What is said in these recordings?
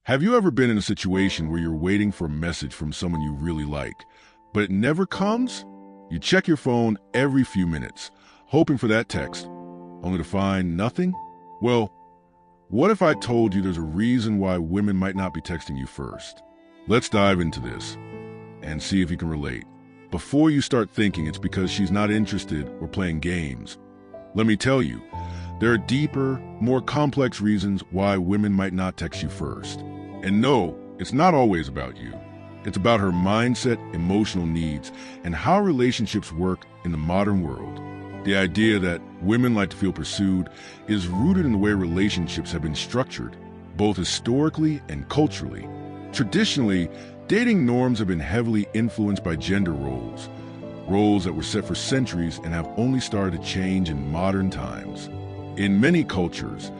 Have you ever been in a situation where you're waiting for a message from someone you really like, but it never comes? You check your phone every few minutes, hoping for that text, only to find nothing? Well, what if I told you there's a reason why women might not be texting you first? Let's dive into this and see if you can relate. Before you start thinking it's because she's not interested or playing games, let me tell you, there are deeper, more complex reasons why women might not text you first. And no, it's not always about you. It's about her mindset, emotional needs, and how relationships work in the modern world. The idea that women like to feel pursued is rooted in the way relationships have been structured, both historically and culturally. Traditionally, dating norms have been heavily influenced by gender roles that were set for centuries and have only started to change in modern times. In many cultures,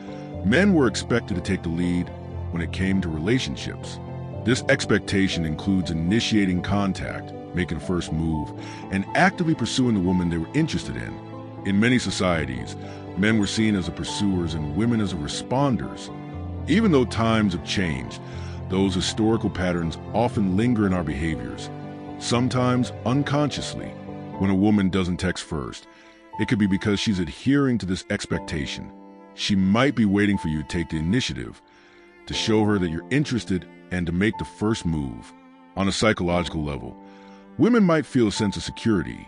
men were expected to take the lead when it came to relationships. This expectation includes initiating contact, making a first move, and actively pursuing the woman they were interested in. In many societies, men were seen as the pursuers and women as the responders. Even though times have changed, those historical patterns often linger in our behaviors, sometimes unconsciously. When a woman doesn't text first, it could be because she's adhering to this expectation. She might be waiting for you to take the initiative, to show her that you're interested and to make the first move. On a psychological level, women might feel a sense of security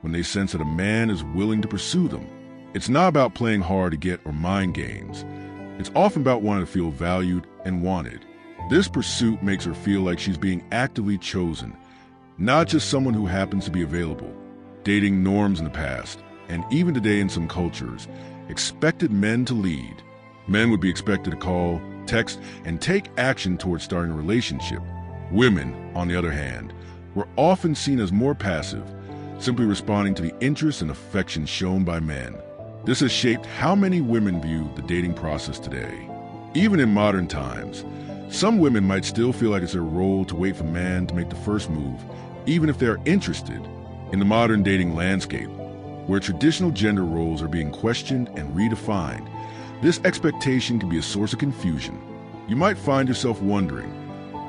when they sense that a man is willing to pursue them. It's not about playing hard to get or mind games. It's often about wanting to feel valued and wanted. This pursuit makes her feel like she's being actively chosen, not just someone who happens to be available. Dating norms in the past, and even today in some cultures, expected men to lead. Men would be expected to call, text, and take action towards starting a relationship. Women, on the other hand, were often seen as more passive, simply responding to the interest and affection shown by men. This has shaped how many women view the dating process today. Even in modern times, some women might still feel like it's their role to wait for a man to make the first move, even if they're interested. In the modern dating landscape, where traditional gender roles are being questioned and redefined, this expectation can be a source of confusion. You might find yourself wondering,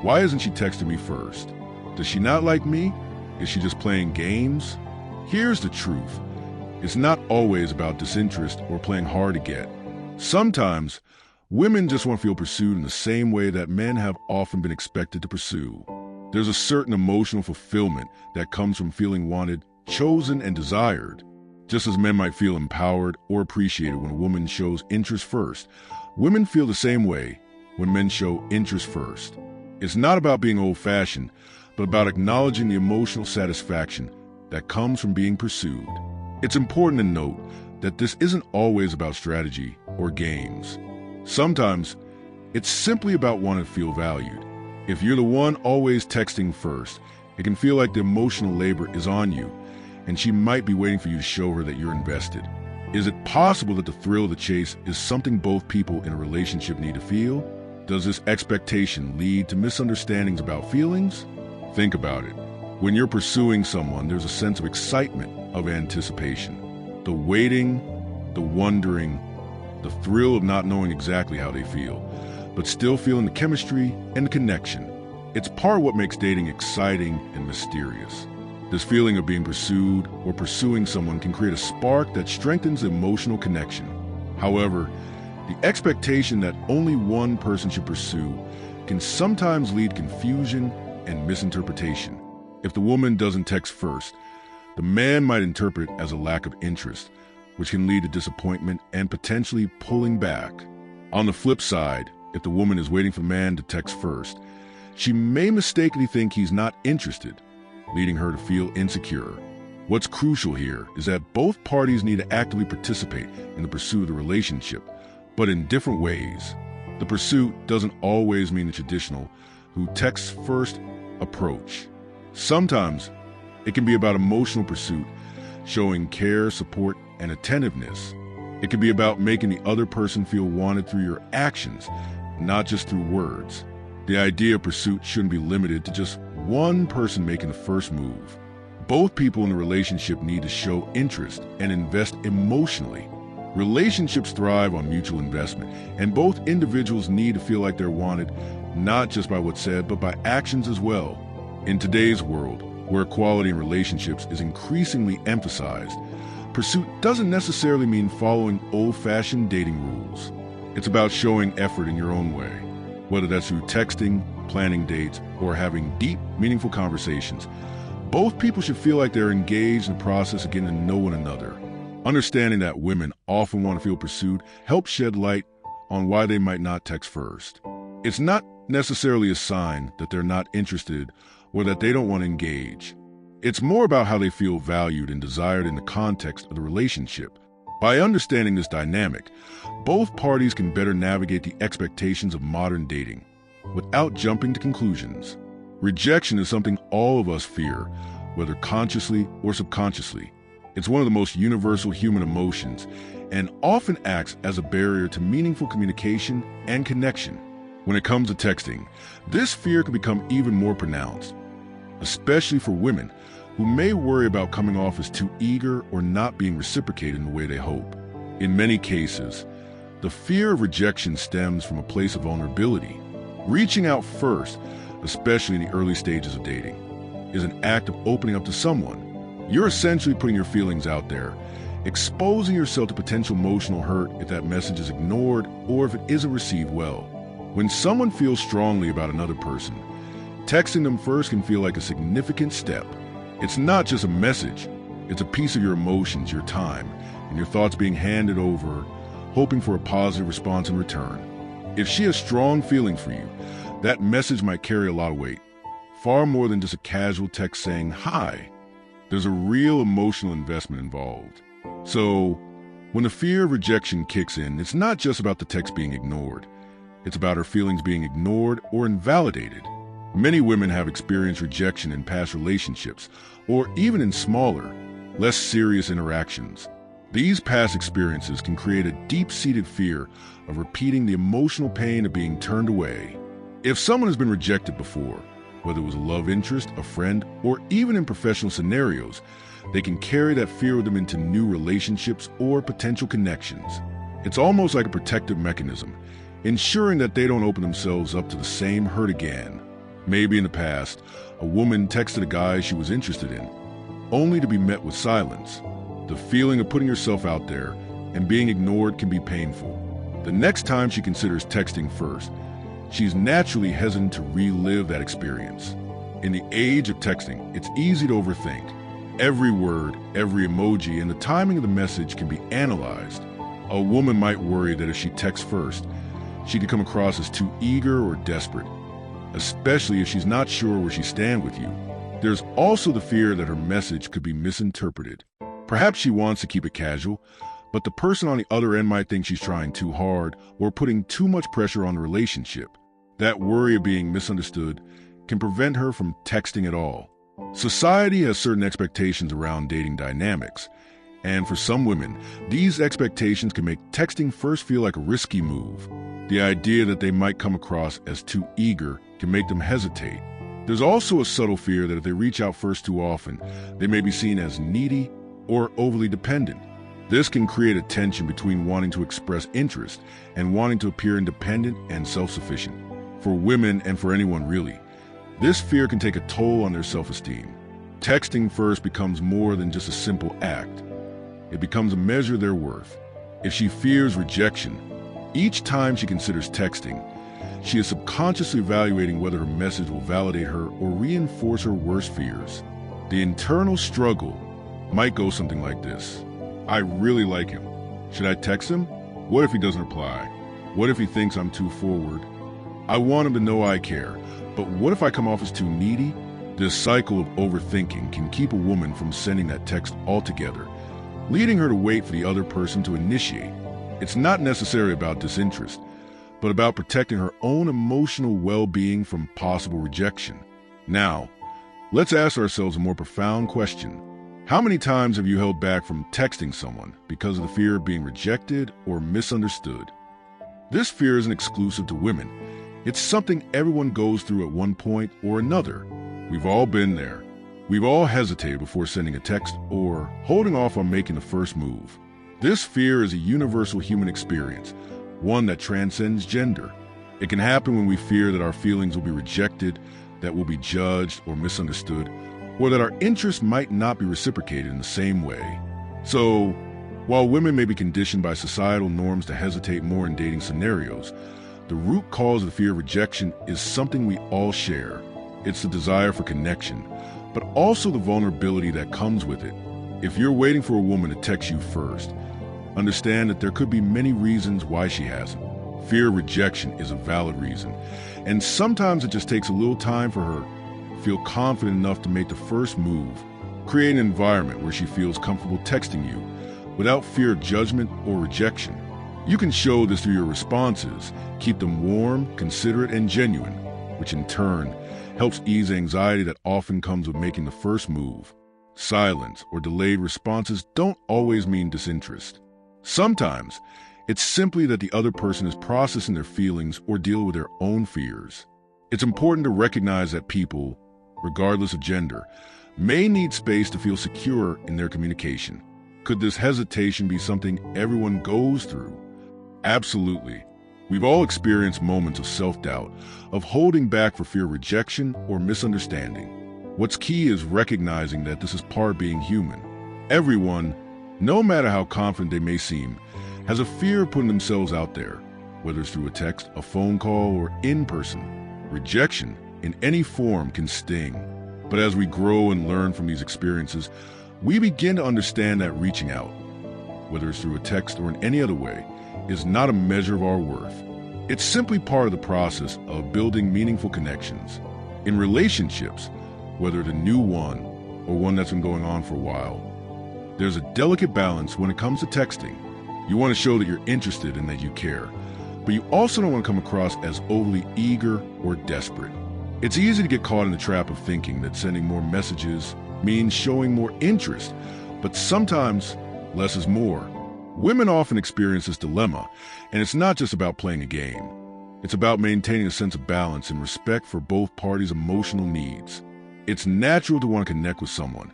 why isn't she texting me first? Does she not like me? Is she just playing games? Here's the truth. It's not always about disinterest or playing hard to get. Sometimes, women just want to feel pursued in the same way that men have often been expected to pursue. There's a certain emotional fulfillment that comes from feeling wanted, chosen, and desired. Just as men might feel empowered or appreciated when a woman shows interest first, women feel the same way when men show interest first. It's not about being old-fashioned, but about acknowledging the emotional satisfaction that comes from being pursued. It's important to note that this isn't always about strategy or games. Sometimes, it's simply about wanting to feel valued. If you're the one always texting first, it can feel like the emotional labor is on you, and she might be waiting for you to show her that you're invested. Is it possible that the thrill of the chase is something both people in a relationship need to feel? Does this expectation lead to misunderstandings about feelings? Think about it. When you're pursuing someone, there's a sense of excitement, of anticipation. The waiting, the wondering, the thrill of not knowing exactly how they feel, but still feeling the chemistry and the connection. It's part of what makes dating exciting and mysterious. This feeling of being pursued or pursuing someone can create a spark that strengthens the emotional connection. However, the expectation that only one person should pursue can sometimes lead to confusion and misinterpretation. If the woman doesn't text first, the man might interpret it as a lack of interest, which can lead to disappointment and potentially pulling back. On the flip side, if the woman is waiting for the man to text first, she may mistakenly think he's not interested, leading her to feel insecure. What's crucial here is that both parties need to actively participate in the pursuit of the relationship, but in different ways. The pursuit doesn't always mean the traditional, who texts first approach. Sometimes, it can be about emotional pursuit, showing care, support, and attentiveness. It can be about making the other person feel wanted through your actions, not just through words. The idea of pursuit shouldn't be limited to just one person making the first move. Both people in the relationship need to show interest and invest emotionally. Relationships thrive on mutual investment, and both individuals need to feel like they're wanted, not just by what's said, but by actions as well. In today's world, where equality in relationships is increasingly emphasized, pursuit doesn't necessarily mean following old-fashioned dating rules. It's about showing effort in your own way, whether that's through texting, planning dates, or having deep, meaningful conversations. Both people should feel like they're engaged in the process of getting to know one another. Understanding that women often want to feel pursued helps shed light on why they might not text first. It's not necessarily a sign that they're not interested or that they don't want to engage. It's more about how they feel valued and desired in the context of the relationship. By understanding this dynamic, both parties can better navigate the expectations of modern dating without jumping to conclusions. Rejection is something all of us fear, whether consciously or subconsciously. It's one of the most universal human emotions and often acts as a barrier to meaningful communication and connection. When it comes to texting, this fear can become even more pronounced, especially for women who may worry about coming off as too eager or not being reciprocated in the way they hope. In many cases, the fear of rejection stems from a place of vulnerability. Reaching out first, especially in the early stages of dating, is an act of opening up to someone. You're essentially putting your feelings out there, exposing yourself to potential emotional hurt if that message is ignored or if it isn't received well. When someone feels strongly about another person, texting them first can feel like a significant step. It's not just a message, it's a piece of your emotions, your time, and your thoughts being handed over, hoping for a positive response in return. If she has strong feelings for you, that message might carry a lot of weight, far more than just a casual text saying, "Hi." There's a real emotional investment involved. So, when the fear of rejection kicks in, it's not just about the text being ignored. It's about her feelings being ignored or invalidated. Many women have experienced rejection in past relationships, or even in smaller, less serious interactions. These past experiences can create a deep-seated fear of repeating the emotional pain of being turned away. If someone has been rejected before, whether it was a love interest, a friend, or even in professional scenarios, they can carry that fear with them into new relationships or potential connections. It's almost like a protective mechanism, ensuring that they don't open themselves up to the same hurt again. Maybe in the past, a woman texted a guy she was interested in, only to be met with silence. The feeling of putting yourself out there and being ignored can be painful. The next time she considers texting first, she's naturally hesitant to relive that experience. In the age of texting, it's easy to overthink. Every word, every emoji, and the timing of the message can be analyzed. A woman might worry that if she texts first, she could come across as too eager or desperate, especially if she's not sure where she stands with you. There's also the fear that her message could be misinterpreted. Perhaps she wants to keep it casual, but the person on the other end might think she's trying too hard or putting too much pressure on the relationship. That worry of being misunderstood can prevent her from texting at all. Society has certain expectations around dating dynamics, and for some women, these expectations can make texting first feel like a risky move. The idea that they might come across as too eager can make them hesitate. There's also a subtle fear that if they reach out first too often, they may be seen as needy or overly dependent. This can create a tension between wanting to express interest and wanting to appear independent and self-sufficient. For women, and for anyone really, this fear can take a toll on their self-esteem. Texting first becomes more than just a simple act. It becomes a measure of their worth. If she fears rejection, each time she considers texting, she is subconsciously evaluating whether her message will validate her or reinforce her worst fears. The internal struggle might go something like this. I really like him. Should I text him? What if he doesn't reply? What if he thinks I'm too forward? I want him to know I care, but what if I come off as too needy? This cycle of overthinking can keep a woman from sending that text altogether, leading her to wait for the other person to initiate. It's not necessarily about disinterest, but about protecting her own emotional well-being from possible rejection. Now, let's ask ourselves a more profound question. How many times have you held back from texting someone because of the fear of being rejected or misunderstood? This fear isn't exclusive to women. It's something everyone goes through at one point or another. We've all been there. We've all hesitated before sending a text or holding off on making the first move. This fear is a universal human experience, one that transcends gender. It can happen when we fear that our feelings will be rejected, that we'll be judged or misunderstood, or that our interest might not be reciprocated in the same way. So, while women may be conditioned by societal norms to hesitate more in dating scenarios, the root cause of the fear of rejection is something we all share. It's the desire for connection, but also the vulnerability that comes with it. If you're waiting for a woman to text you first, understand that there could be many reasons why she hasn't. Fear of rejection is a valid reason, and sometimes it just takes a little time for her to feel confident enough to make the first move. Create an environment where she feels comfortable texting you without fear of judgment or rejection. You can show this through your responses. Keep them warm, considerate, and genuine, which in turn helps ease anxiety that often comes with making the first move. Silence or delayed responses don't always mean disinterest. Sometimes, it's simply that the other person is processing their feelings or dealing with their own fears. It's important to recognize that people, regardless of gender, may need space to feel secure in their communication. Could this hesitation be something everyone goes through? Absolutely. We've all experienced moments of self-doubt, of holding back for fear of rejection or misunderstanding. What's key is recognizing that this is part of being human. Everyone, no matter how confident they may seem, has a fear of putting themselves out there, whether it's through a text, a phone call, or in person. Rejection, in any form, can sting. But as we grow and learn from these experiences, we begin to understand that reaching out, whether it's through a text or in any other way, is not a measure of our worth. It's simply part of the process of building meaningful connections. In relationships, whether it's a new one or one that's been going on for a while, there's a delicate balance when it comes to texting. You want to show that you're interested and that you care, but you also don't want to come across as overly eager or desperate. It's easy to get caught in the trap of thinking that sending more messages means showing more interest, but sometimes less is more. Women often experience this dilemma, and it's not just about playing a game. It's about maintaining a sense of balance and respect for both parties' emotional needs. It's natural to want to connect with someone,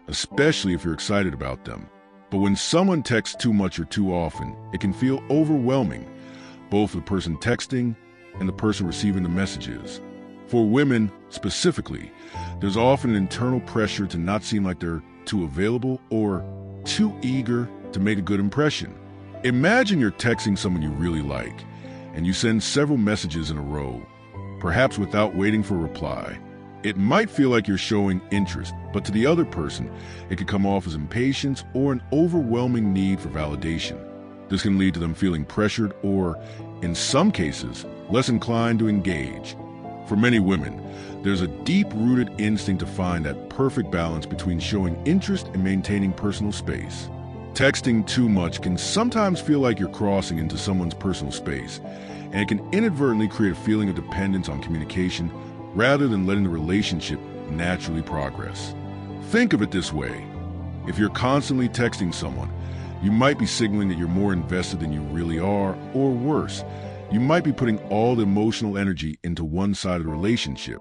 especially if you're excited about them. But when someone texts too much or too often, it can feel overwhelming, both for the person texting and the person receiving the messages. For women, specifically, there's often an internal pressure to not seem like they're too available or too eager to make a good impression. Imagine you're texting someone you really like, and you send several messages in a row, perhaps without waiting for a reply. It might feel like you're showing interest, but to the other person, it could come off as impatience or an overwhelming need for validation. This can lead to them feeling pressured or, in some cases, less inclined to engage. For many women, there's a deep-rooted instinct to find that perfect balance between showing interest and maintaining personal space. Texting too much can sometimes feel like you're crossing into someone's personal space, and it can inadvertently create a feeling of dependence on communication rather than letting the relationship naturally progress. Think of it this way. If you're constantly texting someone, you might be signaling that you're more invested than you really are, or worse, you might be putting all the emotional energy into one side of the relationship.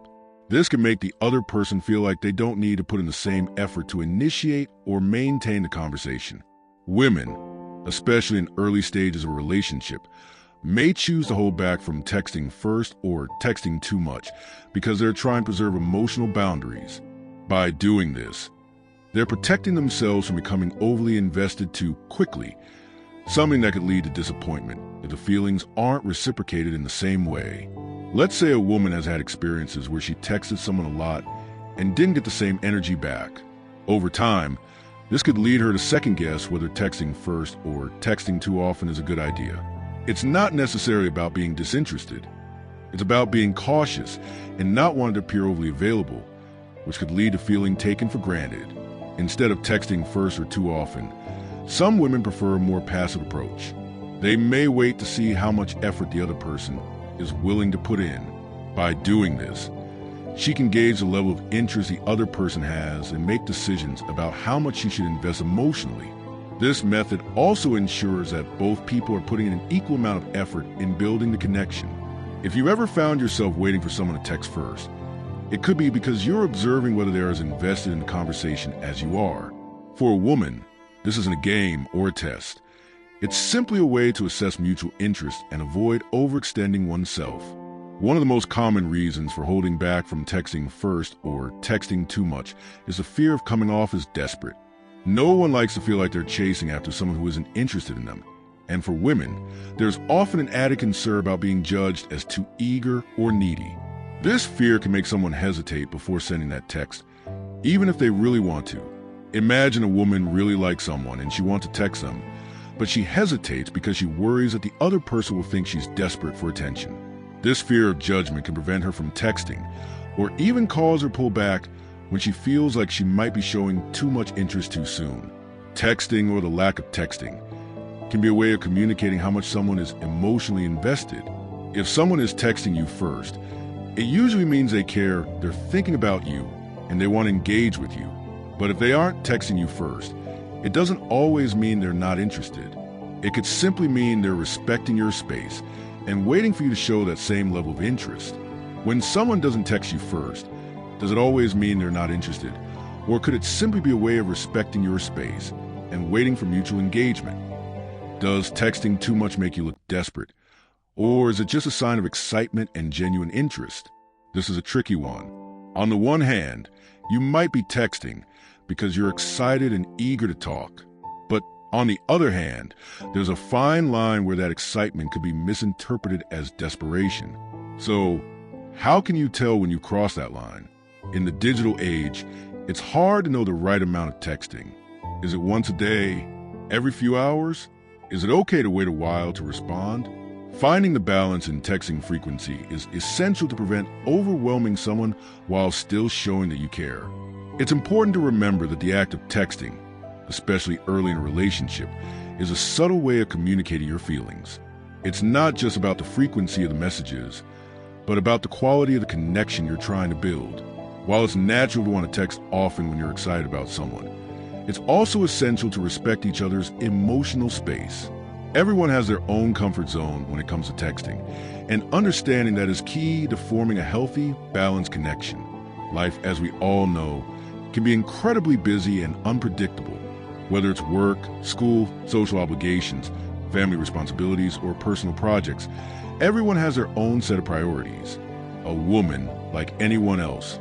This can make the other person feel like they don't need to put in the same effort to initiate or maintain the conversation. Women, especially in early stages of a relationship, may choose to hold back from texting first or texting too much because they're trying to preserve emotional boundaries. By doing this, they're protecting themselves from becoming overly invested too quickly, something that could lead to disappointment if the feelings aren't reciprocated in the same way. Let's say a woman has had experiences where she texted someone a lot and didn't get the same energy back. Over time, this could lead her to second-guess whether texting first or texting too often is a good idea. It's not necessarily about being disinterested. It's about being cautious and not wanting to appear overly available, which could lead to feeling taken for granted. Instead of texting first or too often, some women prefer a more passive approach. They may wait to see how much effort the other person is willing to put in. By doing this, she can gauge the level of interest the other person has and make decisions about how much she should invest emotionally. This method also ensures that both people are putting in an equal amount of effort in building the connection. If you ever found yourself waiting for someone to text first, it could be because you're observing whether they are as invested in the conversation as you are. For a woman, this isn't a game or a test. It's simply a way to assess mutual interest and avoid overextending oneself. One of the most common reasons for holding back from texting first or texting too much is the fear of coming off as desperate. No one likes to feel like they're chasing after someone who isn't interested in them. And for women, there's often an added concern about being judged as too eager or needy. This fear can make someone hesitate before sending that text, even if they really want to. Imagine a woman really likes someone and she wants to text them, but she hesitates because she worries that the other person will think she's desperate for attention. This fear of judgment can prevent her from texting, or even cause her pull back when she feels like she might be showing too much interest too soon. Texting, or the lack of texting, can be a way of communicating how much someone is emotionally invested. If someone is texting you first, it usually means they care, they're thinking about you, and they want to engage with you. But if they aren't texting you first, it doesn't always mean they're not interested. It could simply mean they're respecting your space and waiting for you to show that same level of interest. When someone doesn't text you first, does it always mean they're not interested? Or could it simply be a way of respecting your space and waiting for mutual engagement? Does texting too much make you look desperate? Or is it just a sign of excitement and genuine interest? This is a tricky one. On the one hand, you might be texting because you're excited and eager to talk. But on the other hand, there's a fine line where that excitement could be misinterpreted as desperation. So, how can you tell when you cross that line? In the digital age, it's hard to know the right amount of texting. Is it once a day? Every few hours? Is it okay to wait a while to respond? Finding the balance in texting frequency is essential to prevent overwhelming someone while still showing that you care. It's important to remember that the act of texting, especially early in a relationship, is a subtle way of communicating your feelings. It's not just about the frequency of the messages, but about the quality of the connection you're trying to build. While it's natural to want to text often when you're excited about someone, it's also essential to respect each other's emotional space. Everyone has their own comfort zone when it comes to texting, and understanding that is key to forming a healthy, balanced connection. Life, as we all know, can be incredibly busy and unpredictable. Whether it's work, school, social obligations, family responsibilities, or personal projects, everyone has their own set of priorities. A woman, like anyone else,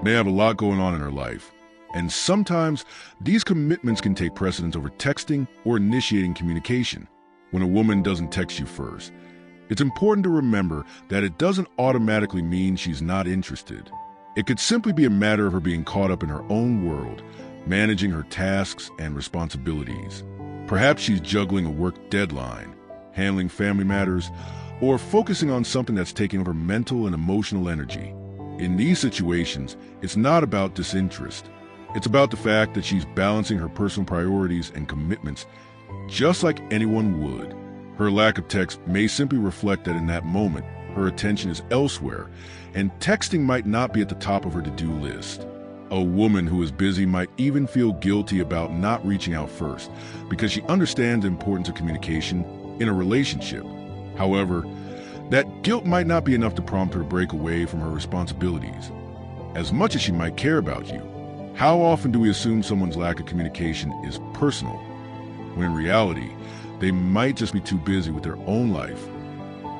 may have a lot going on in her life, and sometimes these commitments can take precedence over texting or initiating communication. When a woman doesn't text you first, it's important to remember that it doesn't automatically mean she's not interested. It could simply be a matter of her being caught up in her own world, managing her tasks and responsibilities. Perhaps she's juggling a work deadline, handling family matters, or focusing on something that's taking over mental and emotional energy. In these situations, it's not about disinterest. It's about the fact that she's balancing her personal priorities and commitments just like anyone would. Her lack of text may simply reflect that in that moment, her attention is elsewhere, and texting might not be at the top of her to-do list. A woman who is busy might even feel guilty about not reaching out first because she understands the importance of communication in a relationship. However, that guilt might not be enough to prompt her to break away from her responsibilities. As much as she might care about you, how often do we assume someone's lack of communication is personal, when in reality, they might just be too busy with their own life?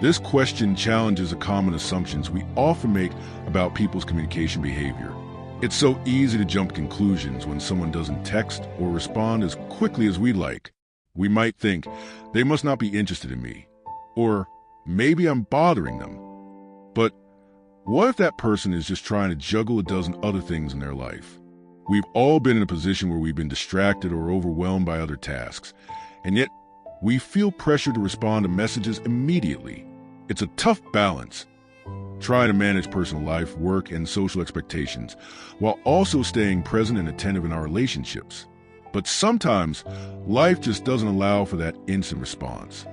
This question challenges the common assumptions we often make about people's communication behavior. It's so easy to jump to conclusions when someone doesn't text or respond as quickly as we'd like. We might think, they must not be interested in me, or maybe I'm bothering them. But what if that person is just trying to juggle a dozen other things in their life? We've all been in a position where we've been distracted or overwhelmed by other tasks, and yet we feel pressure to respond to messages immediately. It's a tough balance, trying to manage personal life, work, and social expectations, while also staying present and attentive in our relationships. But sometimes, life just doesn't allow for that instant response.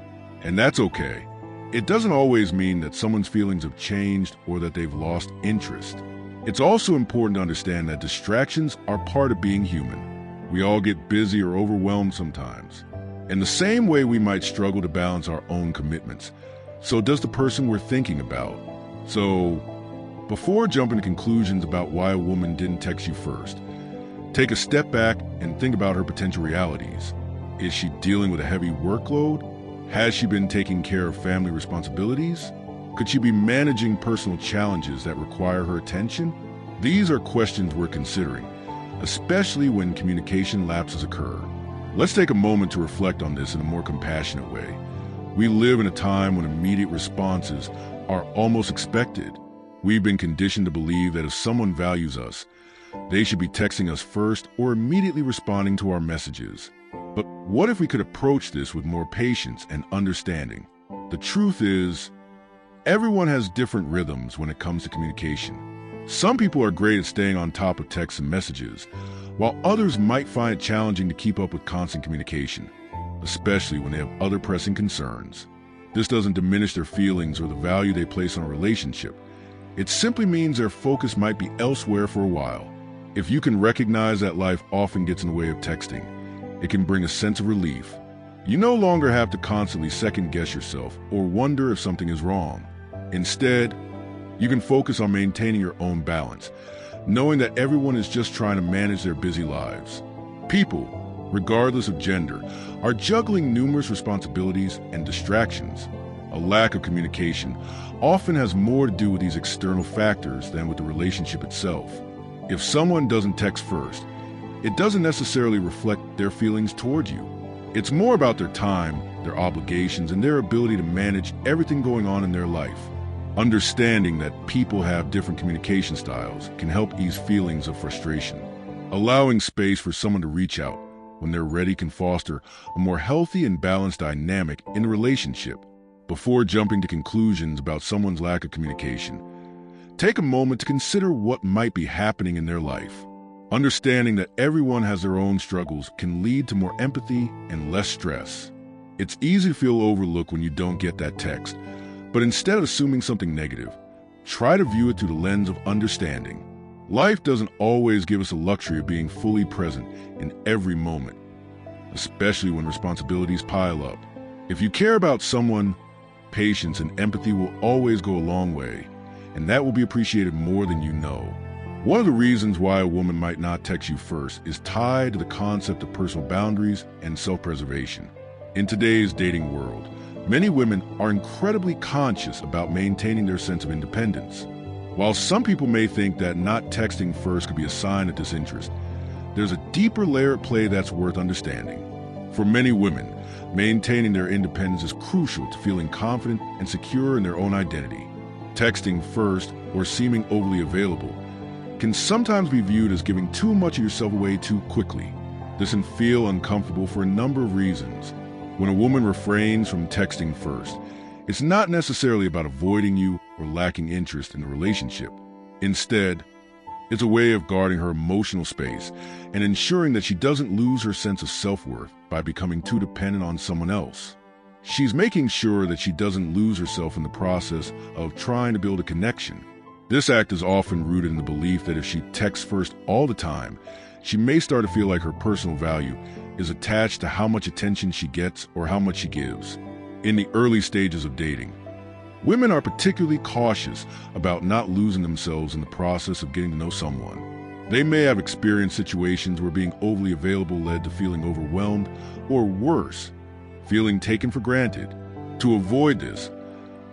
And that's okay. It doesn't always mean that someone's feelings have changed or that they've lost interest. It's also important to understand that distractions are part of being human. We all get busy or overwhelmed sometimes. In the same way we might struggle to balance our own commitments, so does the person we're thinking about. So, before jumping to conclusions about why a woman didn't text you first, take a step back and think about her potential realities. Is she dealing with a heavy workload? Has she been taking care of family responsibilities? Could she be managing personal challenges that require her attention? These are questions we're considering, especially when communication lapses occur. Let's take a moment to reflect on this in a more compassionate way. We live in a time when immediate responses are almost expected. We've been conditioned to believe that if someone values us, they should be texting us first or immediately responding to our messages. But what if we could approach this with more patience and understanding? The truth is, everyone has different rhythms when it comes to communication. Some people are great at staying on top of texts and messages, while others might find it challenging to keep up with constant communication, especially when they have other pressing concerns. This doesn't diminish their feelings or the value they place on a relationship. It simply means their focus might be elsewhere for a while. If you can recognize that life often gets in the way of texting, it can bring a sense of relief. You no longer have to constantly second-guess yourself or wonder if something is wrong. Instead, you can focus on maintaining your own balance, knowing that everyone is just trying to manage their busy lives. People, regardless of gender, are juggling numerous responsibilities and distractions. A lack of communication often has more to do with these external factors than with the relationship itself. If someone doesn't text first, it doesn't necessarily reflect their feelings toward you. It's more about their time, their obligations, and their ability to manage everything going on in their life. Understanding that people have different communication styles can help ease feelings of frustration. Allowing space for someone to reach out when they're ready can foster a more healthy and balanced dynamic in a relationship. Before jumping to conclusions about someone's lack of communication, take a moment to consider what might be happening in their life. Understanding that everyone has their own struggles can lead to more empathy and less stress. It's easy to feel overlooked when you don't get that text, but instead of assuming something negative, try to view it through the lens of understanding. Life doesn't always give us the luxury of being fully present in every moment, especially when responsibilities pile up. If you care about someone, patience and empathy will always go a long way, and that will be appreciated more than you know. One of the reasons why a woman might not text you first is tied to the concept of personal boundaries and self-preservation. In today's dating world, many women are incredibly conscious about maintaining their sense of independence. While some people may think that not texting first could be a sign of disinterest, there's a deeper layer at play that's worth understanding. For many women, maintaining their independence is crucial to feeling confident and secure in their own identity. Texting first or seeming overly available can sometimes be viewed as giving too much of yourself away too quickly. This can feel uncomfortable for a number of reasons. When a woman refrains from texting first, it's not necessarily about avoiding you or lacking interest in the relationship. Instead, it's a way of guarding her emotional space and ensuring that she doesn't lose her sense of self-worth by becoming too dependent on someone else. She's making sure that she doesn't lose herself in the process of trying to build a connection. This act is often rooted in the belief that if she texts first all the time, she may start to feel like her personal value is attached to how much attention she gets or how much she gives. In the early stages of dating, women are particularly cautious about not losing themselves in the process of getting to know someone. They may have experienced situations where being overly available led to feeling overwhelmed, or worse, feeling taken for granted. To avoid this,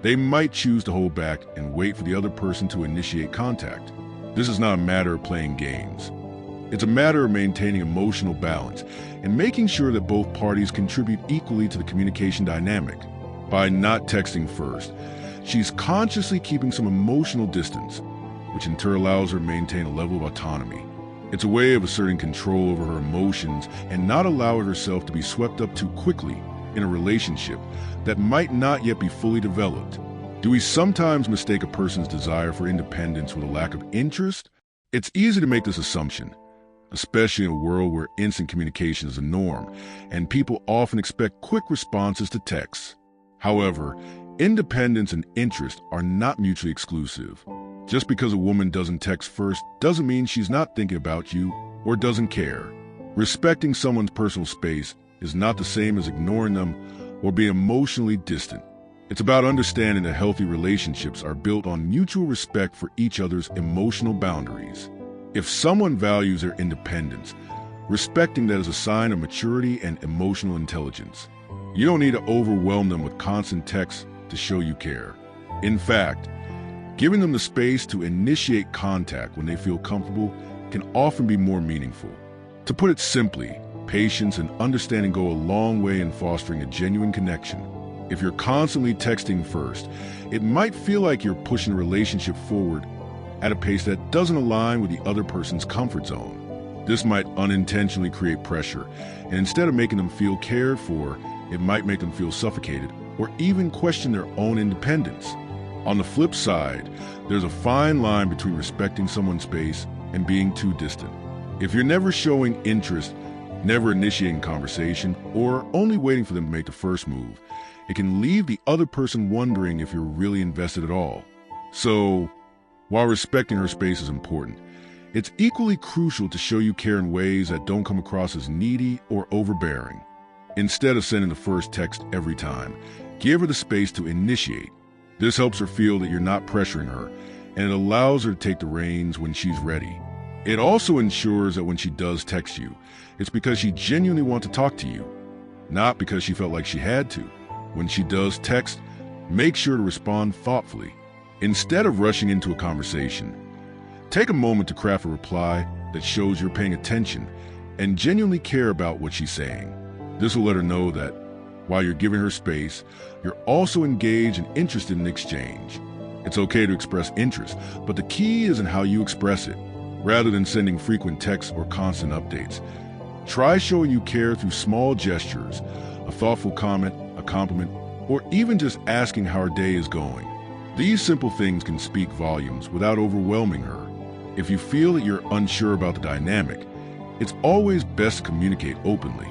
they might choose to hold back and wait for the other person to initiate contact. This is not a matter of playing games. It's a matter of maintaining emotional balance and making sure that both parties contribute equally to the communication dynamic. By not texting first, she's consciously keeping some emotional distance, which in turn allows her to maintain a level of autonomy. It's a way of asserting control over her emotions and not allowing herself to be swept up too quickly in a relationship that might not yet be fully developed. Do we sometimes mistake a person's desire for independence with a lack of interest? It's easy to make this assumption, especially in a world where instant communication is the norm, and people often expect quick responses to texts. However, independence and interest are not mutually exclusive. Just because a woman doesn't text first doesn't mean she's not thinking about you or doesn't care. Respecting someone's personal space is not the same as ignoring them or being emotionally distant. It's about understanding that healthy relationships are built on mutual respect for each other's emotional boundaries. If someone values their independence, Respecting that is a sign of maturity and emotional intelligence. You don't need to overwhelm them with constant texts to show you care. In fact, giving them the space to initiate contact when they feel comfortable can often be more meaningful. To put it simply, patience and understanding go a long way in fostering a genuine connection. If you're constantly texting first, it might feel like you're pushing a relationship forward at a pace that doesn't align with the other person's comfort zone. This might unintentionally create pressure, and instead of making them feel cared for, it might make them feel suffocated or even question their own independence. On the flip side, there's a fine line between respecting someone's space and being too distant. If you're never showing interest, never initiating conversation, or only waiting for them to make the first move, it can leave the other person wondering if you're really invested at all. So, while respecting her space is important, it's equally crucial to show you care in ways that don't come across as needy or overbearing. Instead of sending the first text every time, give her the space to initiate. This helps her feel that you're not pressuring her, and it allows her to take the reins when she's ready. It also ensures that when she does text you, it's because she genuinely wants to talk to you, not because she felt like she had to. When she does text, make sure to respond thoughtfully. Instead of rushing into a conversation, take a moment to craft a reply that shows you're paying attention and genuinely care about what she's saying. This will let her know that while you're giving her space, you're also engaged and interested in the exchange. It's okay to express interest, but the key is in how you express it. Rather than sending frequent texts or constant updates, try showing you care through small gestures, a thoughtful comment, a compliment, or even just asking how her day is going. These simple things can speak volumes without overwhelming her. If you feel that you're unsure about the dynamic, it's always best to communicate openly.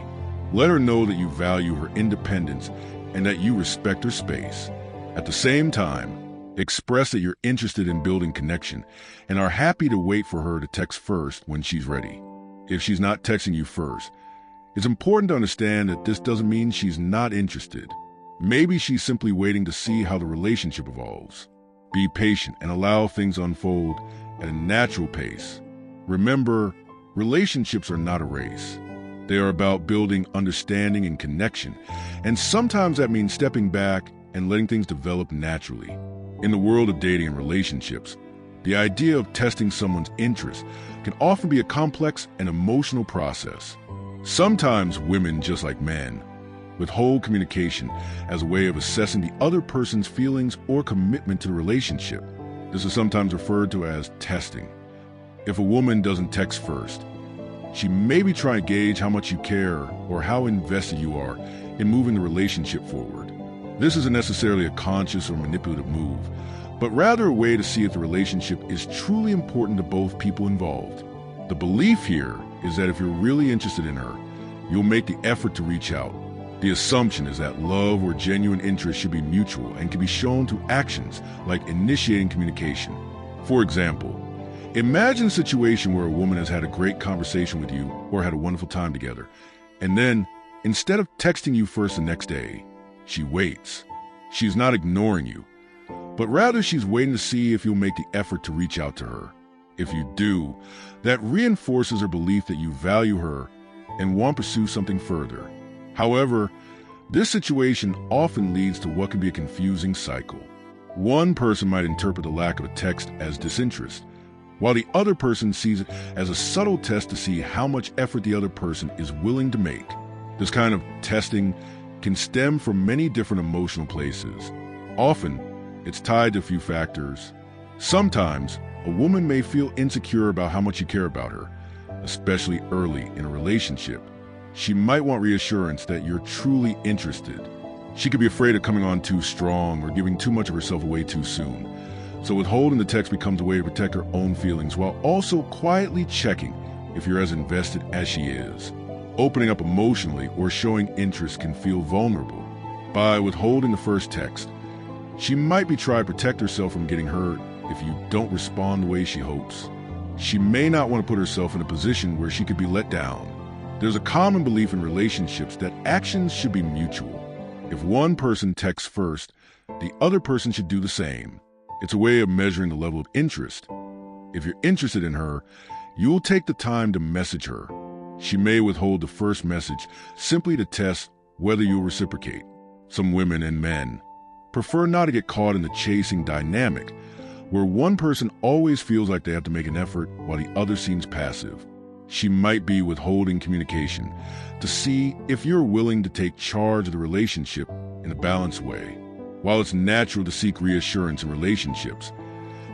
Let her know that you value her independence and that you respect her space. At the same time, express that you're interested in building connection and are happy to wait for her to text first when she's ready. If she's not texting you first, it's important to understand that this doesn't mean she's not interested. Maybe she's simply waiting to see how the relationship evolves. Be patient and allow things to unfold at a natural pace. Remember, relationships are not a race. They are about building understanding and connection, and sometimes that means stepping back and letting things develop naturally. In the world of dating and relationships, the idea of testing someone's interest can often be a complex and emotional process. Sometimes women, just like men, withhold communication as a way of assessing the other person's feelings or commitment to the relationship. This is sometimes referred to as testing. If a woman doesn't text first, she may be trying to gauge how much you care or how invested you are in moving the relationship forward. This isn't necessarily a conscious or manipulative move, but rather a way to see if the relationship is truly important to both people involved. The belief here is that if you're really interested in her, you'll make the effort to reach out. The assumption is that love or genuine interest should be mutual and can be shown through actions like initiating communication. For example, imagine a situation where a woman has had a great conversation with you or had a wonderful time together, and then, instead of texting you first the next day, she waits. She's not ignoring you, but rather she's waiting to see if you'll make the effort to reach out to her. If you do, that reinforces her belief that you value her and want to pursue something further. However, this situation often leads to what can be a confusing cycle. One person might interpret the lack of a text as disinterest, while the other person sees it as a subtle test to see how much effort the other person is willing to make. This kind of testing can stem from many different emotional places. Often, it's tied to a few factors. Sometimes, a woman may feel insecure about how much you care about her, especially early in a relationship. She might want reassurance that you're truly interested. She could be afraid of coming on too strong or giving too much of herself away too soon. So withholding the text becomes a way to protect her own feelings while also quietly checking if you're as invested as she is. Opening up emotionally or showing interest can feel vulnerable. By withholding the first text, she might be trying to protect herself from getting hurt if you don't respond the way she hopes. She may not want to put herself in a position where she could be let down. There's a common belief in relationships that actions should be mutual. If one person texts first, the other person should do the same. It's a way of measuring the level of interest. If you're interested in her, you'll take the time to message her. She may withhold the first message simply to test whether you'll reciprocate. Some women and men prefer not to get caught in the chasing dynamic, where one person always feels like they have to make an effort while the other seems passive. She might be withholding communication to see if you're willing to take charge of the relationship in a balanced way. While it's natural to seek reassurance in relationships,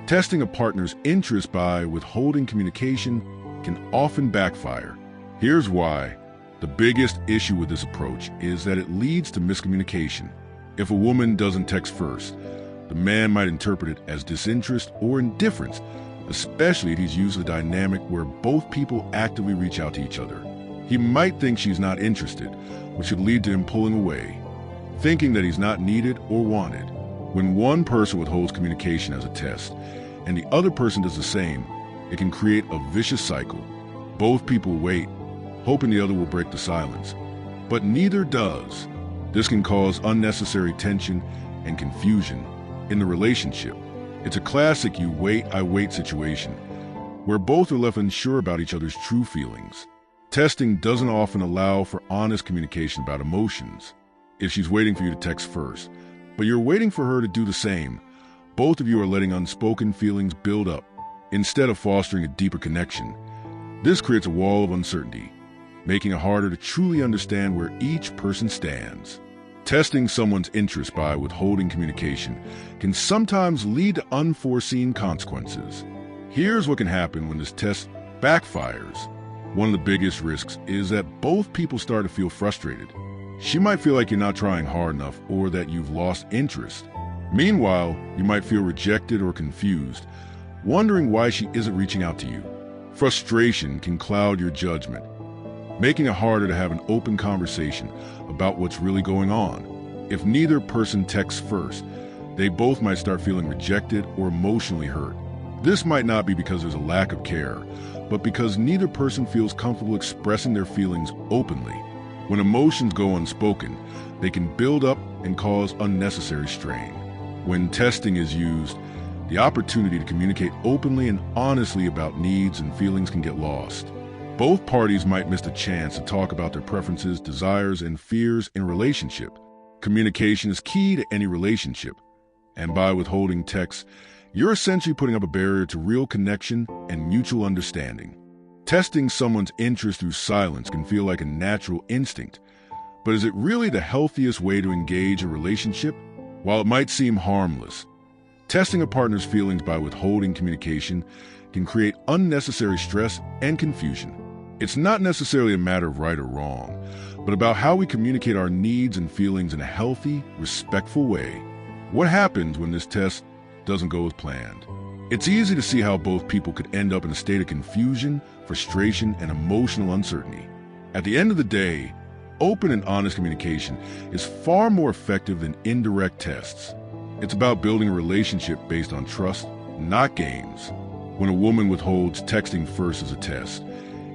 testing a partner's interest by withholding communication can often backfire. Here's why. The biggest issue with this approach is that it leads to miscommunication. If a woman doesn't text first, the man might interpret it as disinterest or indifference, especially if he's used a dynamic where both people actively reach out to each other. He might think she's not interested, which could lead to him pulling away, thinking that he's not needed or wanted. When one person withholds communication as a test, and the other person does the same, it can create a vicious cycle. Both people wait, hoping the other will break the silence, but neither does. This can cause unnecessary tension and confusion in the relationship. It's a classic you wait, I wait situation, where both are left unsure about each other's true feelings. Testing doesn't often allow for honest communication about emotions. If she's waiting for you to text first, but you're waiting for her to do the same, both of you are letting unspoken feelings build up, instead of fostering a deeper connection. This creates a wall of uncertainty, making it harder to truly understand where each person stands. Testing someone's interest by withholding communication can sometimes lead to unforeseen consequences. Here's what can happen when this test backfires. One of the biggest risks is that both people start to feel frustrated. She might feel like you're not trying hard enough or that you've lost interest. Meanwhile, you might feel rejected or confused, wondering why she isn't reaching out to you. Frustration can cloud your judgment, making it harder to have an open conversation about what's really going on. If neither person texts first, they both might start feeling rejected or emotionally hurt. This might not be because there's a lack of care, but because neither person feels comfortable expressing their feelings openly. When emotions go unspoken, they can build up and cause unnecessary strain. When testing is used, the opportunity to communicate openly and honestly about needs and feelings can get lost. Both parties might miss the chance to talk about their preferences, desires, and fears in a relationship. Communication is key to any relationship, and by withholding texts, you're essentially putting up a barrier to real connection and mutual understanding. Testing someone's interest through silence can feel like a natural instinct, but is it really the healthiest way to engage a relationship? While it might seem harmless, testing a partner's feelings by withholding communication can create unnecessary stress and confusion. It's not necessarily a matter of right or wrong, but about how we communicate our needs and feelings in a healthy, respectful way. What happens when this test doesn't go as planned? It's easy to see how both people could end up in a state of confusion, frustration, and emotional uncertainty. At the end of the day, open and honest communication is far more effective than indirect tests. It's about building a relationship based on trust, not games. When a woman withholds texting first as a test,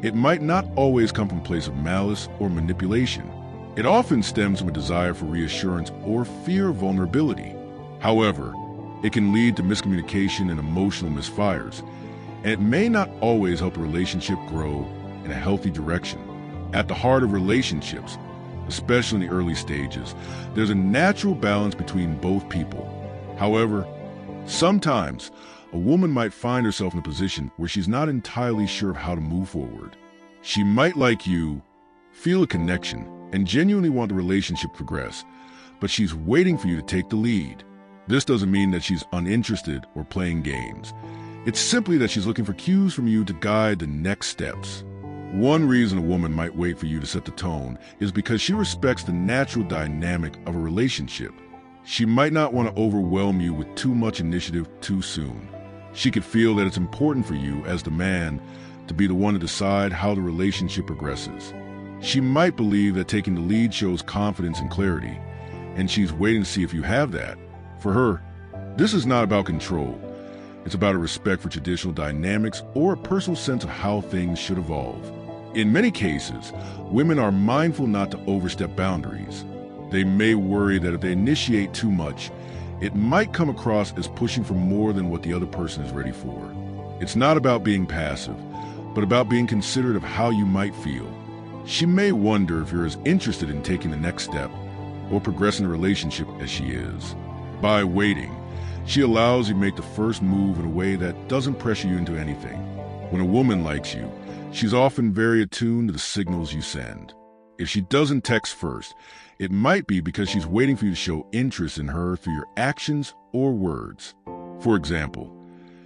it might not always come from a place of malice or manipulation. It often stems from a desire for reassurance or fear of vulnerability. However, it can lead to miscommunication and emotional misfires, and it may not always help a relationship grow in a healthy direction. At the heart of relationships, especially in the early stages, there's a natural balance between both people. However, sometimes a woman might find herself in a position where she's not entirely sure of how to move forward. She might, like you, feel a connection and genuinely want the relationship to progress, but she's waiting for you to take the lead. This doesn't mean that she's uninterested or playing games. It's simply that she's looking for cues from you to guide the next steps. One reason a woman might wait for you to set the tone is because she respects the natural dynamic of a relationship. She might not want to overwhelm you with too much initiative too soon. She could feel that it's important for you, as the man, to be the one to decide how the relationship progresses. She might believe that taking the lead shows confidence and clarity, and she's waiting to see if you have that. For her, this is not about control. It's about a respect for traditional dynamics or a personal sense of how things should evolve. In many cases, women are mindful not to overstep boundaries. They may worry that if they initiate too much, it might come across as pushing for more than what the other person is ready for. It's not about being passive, but about being considerate of how you might feel. She may wonder if you're as interested in taking the next step or progressing the relationship as she is. By waiting, she allows you to make the first move in a way that doesn't pressure you into anything. When a woman likes you, she's often very attuned to the signals you send. If she doesn't text first, it might be because she's waiting for you to show interest in her through your actions or words. For example,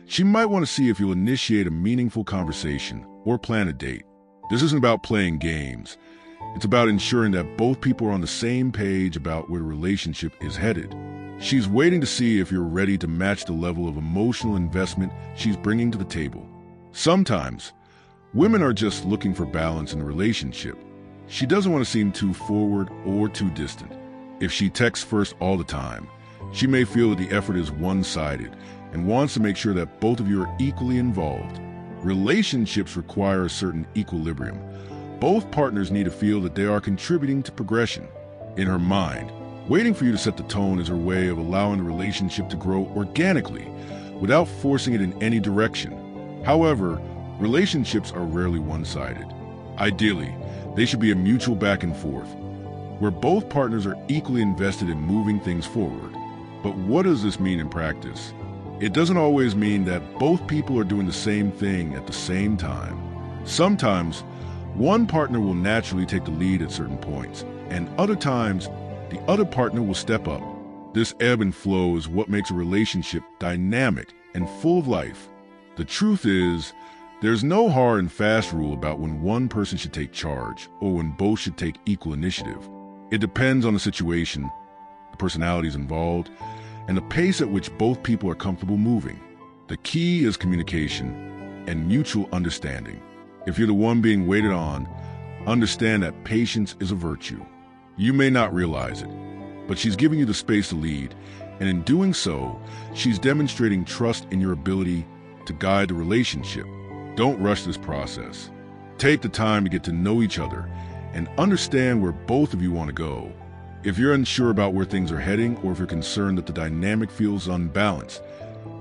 she might want to see if you'll initiate a meaningful conversation or plan a date. This isn't about playing games. It's about ensuring that both people are on the same page about where the relationship is headed. She's waiting to see if you're ready to match the level of emotional investment she's bringing to the table. Sometimes, women are just looking for balance in the relationship. She doesn't want to seem too forward or too distant. If she texts first all the time, she may feel that the effort is one-sided and wants to make sure that both of you are equally involved. Relationships require a certain equilibrium. Both partners need to feel that they are contributing to progression. In her mind, waiting for you to set the tone is her way of allowing the relationship to grow organically without forcing it in any direction. However, relationships are rarely one-sided. Ideally, they should be a mutual back and forth, where both partners are equally invested in moving things forward. But what does this mean in practice? It doesn't always mean that both people are doing the same thing at the same time. Sometimes, one partner will naturally take the lead at certain points, and other times, the other partner will step up. This ebb and flow is what makes a relationship dynamic and full of life. The truth is, there's no hard and fast rule about when one person should take charge or when both should take equal initiative. It depends on the situation, the personalities involved, and the pace at which both people are comfortable moving. The key is communication and mutual understanding. If you're the one being waited on, understand that patience is a virtue. You may not realize it, but she's giving you the space to lead, and in doing so, she's demonstrating trust in your ability to guide the relationship. Don't rush this process. Take the time to get to know each other and understand where both of you want to go. If you're unsure about where things are heading or if you're concerned that the dynamic feels unbalanced,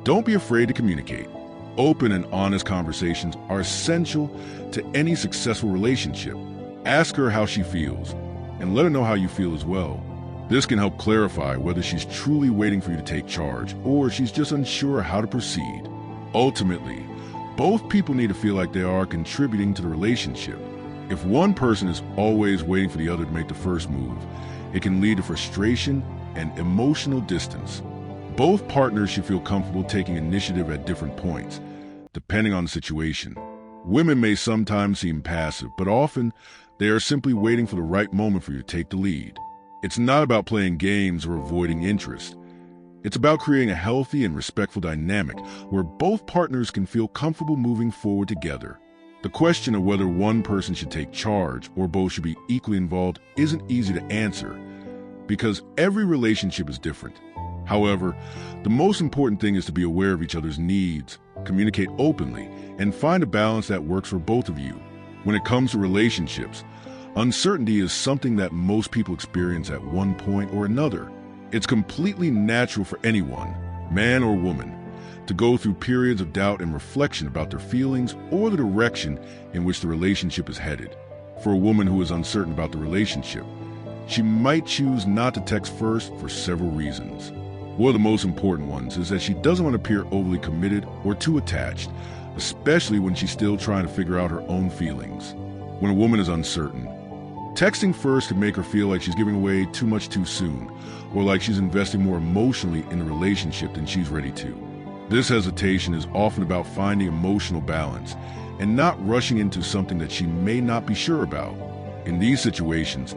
don't be afraid to communicate. Open and honest conversations are essential to any successful relationship. Ask her how she feels and let her know how you feel as well. This can help clarify whether she's truly waiting for you to take charge or she's just unsure how to proceed. Ultimately, both people need to feel like they are contributing to the relationship. If one person is always waiting for the other to make the first move, it can lead to frustration and emotional distance. Both partners should feel comfortable taking initiative at different points, depending on the situation. Women may sometimes seem passive, but often they are simply waiting for the right moment for you to take the lead. It's not about playing games or avoiding interest. It's about creating a healthy and respectful dynamic where both partners can feel comfortable moving forward together. The question of whether one person should take charge or both should be equally involved isn't easy to answer because every relationship is different. However, the most important thing is to be aware of each other's needs, communicate openly, and find a balance that works for both of you. When it comes to relationships, uncertainty is something that most people experience at one point or another. It's completely natural for anyone, man or woman, to go through periods of doubt and reflection about their feelings or the direction in which the relationship is headed. For a woman who is uncertain about the relationship, she might choose not to text first for several reasons. One of the most important ones is that she doesn't want to appear overly committed or too attached, especially when she's still trying to figure out her own feelings. When a woman is uncertain, texting first can make her feel like she's giving away too much too soon, or like she's investing more emotionally in the relationship than she's ready to. This hesitation is often about finding emotional balance and not rushing into something that she may not be sure about. In these situations,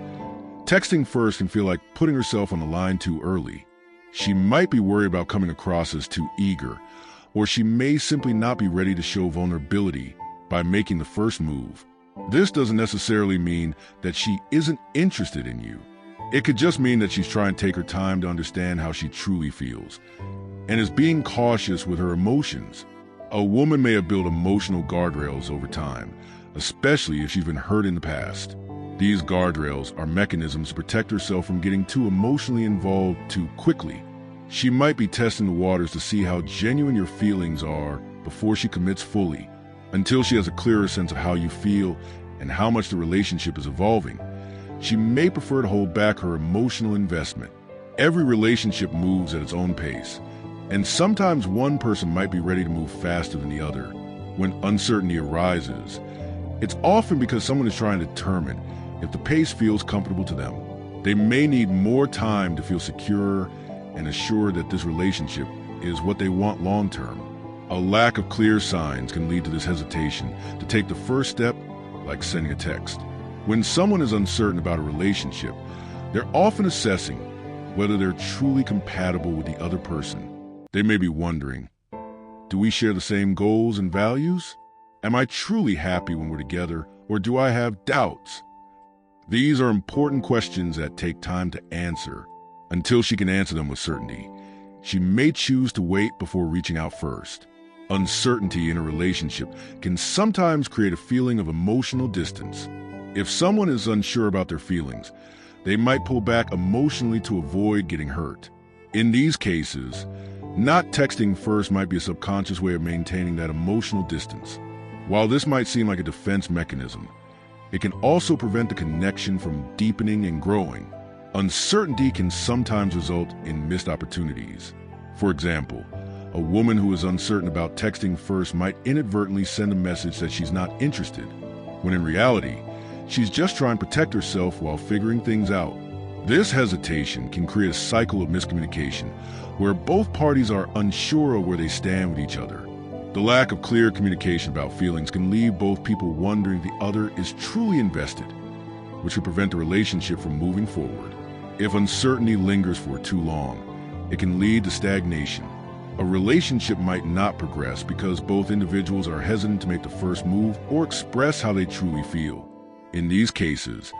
texting first can feel like putting herself on the line too early. She might be worried about coming across as too eager, or she may simply not be ready to show vulnerability by making the first move. This doesn't necessarily mean that she isn't interested in you. It could just mean that she's trying to take her time to understand how she truly feels, and is being cautious with her emotions. A woman may have built emotional guardrails over time, especially if she's been hurt in the past. These guardrails are mechanisms to protect herself from getting too emotionally involved too quickly. She might be testing the waters to see how genuine your feelings are before she commits fully. Until she has a clearer sense of how you feel and how much the relationship is evolving, she may prefer to hold back her emotional investment. Every relationship moves at its own pace, and sometimes one person might be ready to move faster than the other. When uncertainty arises, it's often because someone is trying to determine if the pace feels comfortable to them. They may need more time to feel secure and assured that this relationship is what they want long-term. A lack of clear signs can lead to this hesitation to take the first step, like sending a text. When someone is uncertain about a relationship, they're often assessing whether they're truly compatible with the other person. They may be wondering, do we share the same goals and values? Am I truly happy when we're together, or do I have doubts? These are important questions that take time to answer. Until she can answer them with certainty, she may choose to wait before reaching out first. Uncertainty in a relationship can sometimes create a feeling of emotional distance. If someone is unsure about their feelings, they might pull back emotionally to avoid getting hurt. In these cases, not texting first might be a subconscious way of maintaining that emotional distance. While this might seem like a defense mechanism, it can also prevent the connection from deepening and growing. Uncertainty can sometimes result in missed opportunities. For example, a woman who is uncertain about texting first might inadvertently send a message that she's not interested, when in reality, she's just trying to protect herself while figuring things out. This hesitation can create a cycle of miscommunication where both parties are unsure of where they stand with each other. The lack of clear communication about feelings can leave both people wondering the other is truly invested, which could prevent the relationship from moving forward. If uncertainty lingers for too long, it can lead to stagnation. A relationship might not progress because both individuals are hesitant to make the first move or express how they truly feel. In these cases,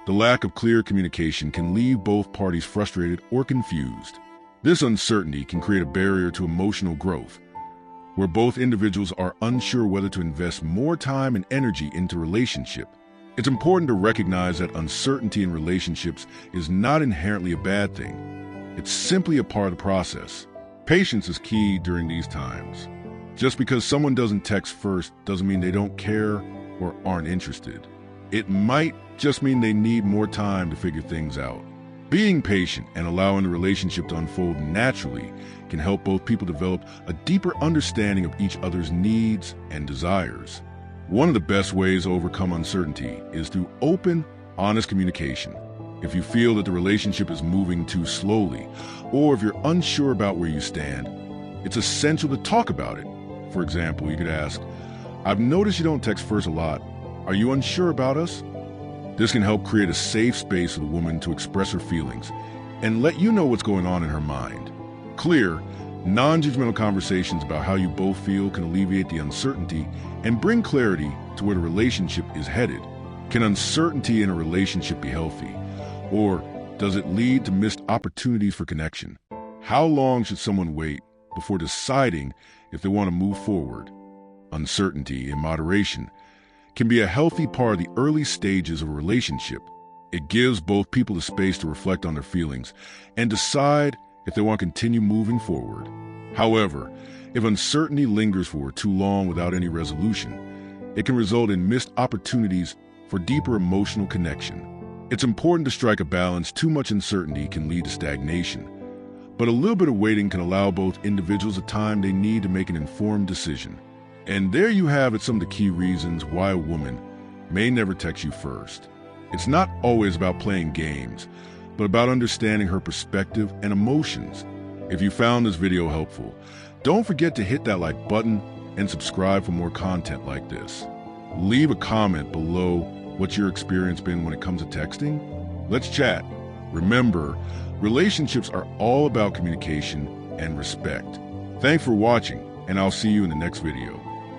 the lack of clear communication can leave both parties frustrated or confused. This uncertainty can create a barrier to emotional growth, where both individuals are unsure whether to invest more time and energy into a relationship. It's important to recognize that uncertainty in relationships is not inherently a bad thing. It's simply a part of the process. Patience is key during these times. Just because someone doesn't text first doesn't mean they don't care or aren't interested. It might just mean they need more time to figure things out. Being patient and allowing the relationship to unfold naturally can help both people develop a deeper understanding of each other's needs and desires. One of the best ways to overcome uncertainty is through open, honest communication. If you feel that the relationship is moving too slowly, or if you're unsure about where you stand, it's essential to talk about it. For example, you could ask, "I've noticed you don't text first a lot. Are you unsure about us?" This can help create a safe space for the woman to express her feelings and let you know what's going on in her mind. Clear, non-judgmental conversations about how you both feel can alleviate the uncertainty and bring clarity to where the relationship is headed. Can uncertainty in a relationship be healthy? Or does it lead to missed opportunities for connection? How long should someone wait before deciding if they want to move forward? Uncertainty in moderation can be a healthy part of the early stages of a relationship. It gives both people the space to reflect on their feelings and decide if they want to continue moving forward. However, if uncertainty lingers for too long without any resolution, it can result in missed opportunities for deeper emotional connection. It's important to strike a balance. Too much uncertainty can lead to stagnation, but a little bit of waiting can allow both individuals the time they need to make an informed decision. And there you have it, some of the key reasons why a woman may never text you first. It's not always about playing games, but about understanding her perspective and emotions. If you found this video helpful, don't forget to hit that like button and subscribe for more content like this. Leave a comment below what's your experience been when it comes to texting. Let's chat. Remember, relationships are all about communication and respect. Thanks for watching, and I'll see you in the next video.